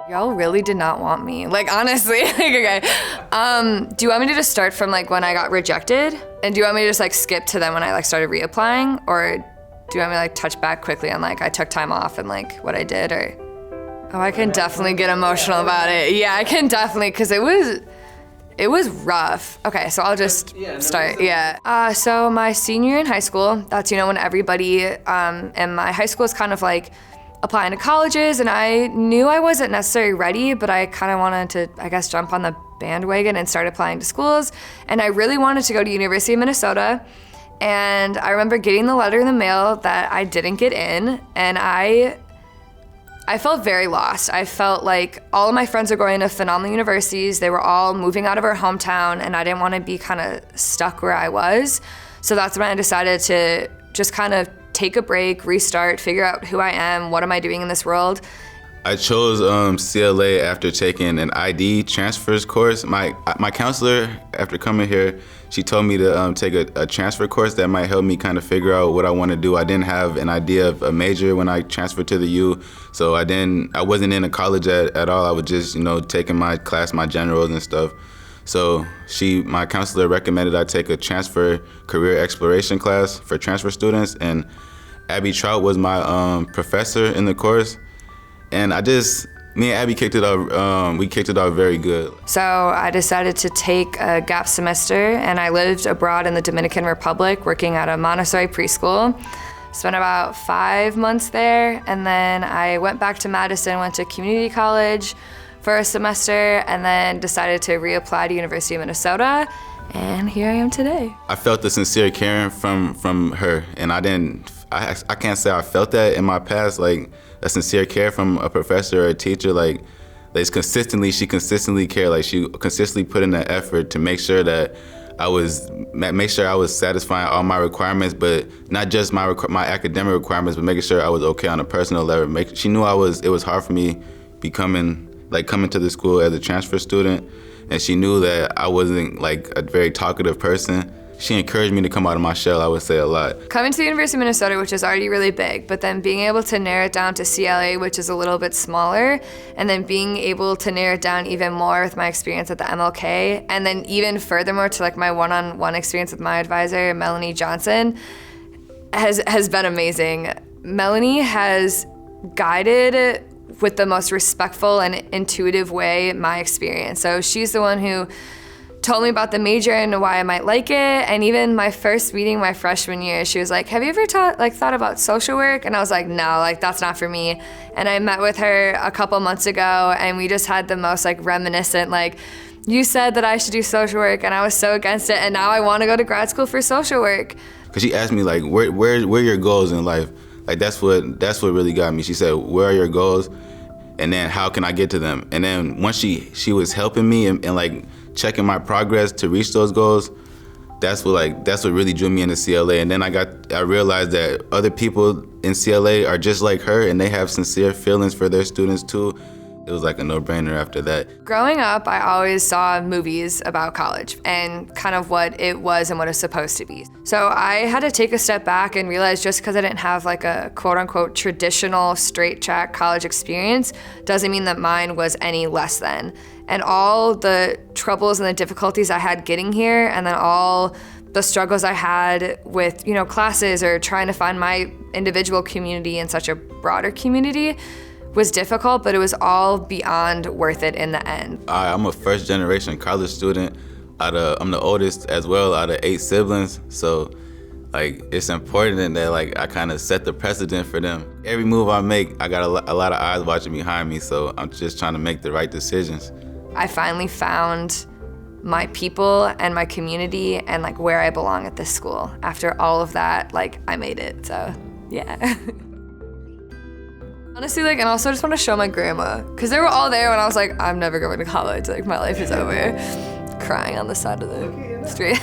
Y'all really did not want me. Like, honestly, like, okay. Do you want me to just start from like when I got rejected? And do you want me to just like skip to then when I like started reapplying? Or do you want me to like touch back quickly on like I took time off and like what I did? Or, oh, I can definitely get emotional about it. Yeah, I can definitely, cause it was rough. Okay, so I'll just start, yeah. So my senior year in high school, that's, you know, when everybody in my high school is kind of like applying to colleges, and I knew I wasn't necessarily ready, but I kind of wanted to, I guess, jump on the bandwagon and start applying to schools. And I really wanted to go to University of Minnesota. And I remember getting the letter in the mail that I didn't get in, and I felt very lost. I felt like all of my friends were going to phenomenal universities. They were all moving out of our hometown, and I didn't want to be kind of stuck where I was. So that's when I decided to just kind of take a break, restart, figure out who I am, what am I doing in this world. I chose CLA after taking an ID transfers course. My counselor, after coming here, she told me to take a transfer course that might help me kind of figure out what I want to do. I didn't have an idea of a major when I transferred to the U, so I wasn't in a college at all. I was just, you know, taking my class, my generals and stuff. So my counselor recommended I take a transfer career exploration class for transfer students, and Abby Trout was my professor in the course. And me and Abby kicked it off, we kicked it off very good. So I decided to take a gap semester, and I lived abroad in the Dominican Republic working at a Montessori preschool. Spent about 5 months there, and then I went back to Madison, went to community college for a semester, and then decided to reapply to University of Minnesota, and here I am today. I felt the sincere caring from her, and I can't say I felt that in my past, like a sincere care from a professor or a teacher, like she consistently cared, like she consistently put in that effort to make sure that I was satisfying all my requirements, but not just my academic requirements, but making sure I was okay on a personal level. She knew it was hard for me coming to the school as a transfer student, and she knew that I wasn't like a very talkative person. She encouraged me to come out of my shell, I would say, a lot. Coming to the University of Minnesota, which is already really big, but then being able to narrow it down to CLA, which is a little bit smaller, and then being able to narrow it down even more with my experience at the MLK, and then even furthermore to like my one-on-one experience with my advisor, Melanie Johnson, has been amazing. Melanie has guided with the most respectful and intuitive way my experience. So she's the one who told me about the major and why I might like it. And even my first meeting my freshman year, she was like, have you ever thought about social work? And I was like, no, like that's not for me. And I met with her a couple months ago, and we just had the most like reminiscent, like, you said that I should do social work, and I was so against it, and now I want to go to grad school for social work. Cause she asked me like, where are your goals in life? Like that's what really got me. She said, where are your goals? And then how can I get to them? And then once she was helping me and like checking my progress to reach those goals, that's what really drew me into CLA. And then I realized that other people in CLA are just like her, and they have sincere feelings for their students too. It was like a no-brainer after that. Growing up, I always saw movies about college and kind of what it was and what it's supposed to be. So I had to take a step back and realize just because I didn't have like a quote-unquote traditional straight track college experience doesn't mean that mine was any less than. And all the troubles and the difficulties I had getting here, and then all the struggles I had with, classes or trying to find my individual community in such a broader community was difficult, but it was all beyond worth it in the end. I'm a first generation college student. I'm the oldest as well out of 8 siblings. So like it's important that like I kind of set the precedent for them. Every move I make, I got a lot of eyes watching behind me. So I'm just trying to make the right decisions. I finally found my people and my community and like where I belong at this school. After all of that, like I made it, so yeah. Honestly, like, and also I just want to show my grandma, because they were all there when I was like, I'm never going to college, like my life is over. Crying on the side of the street.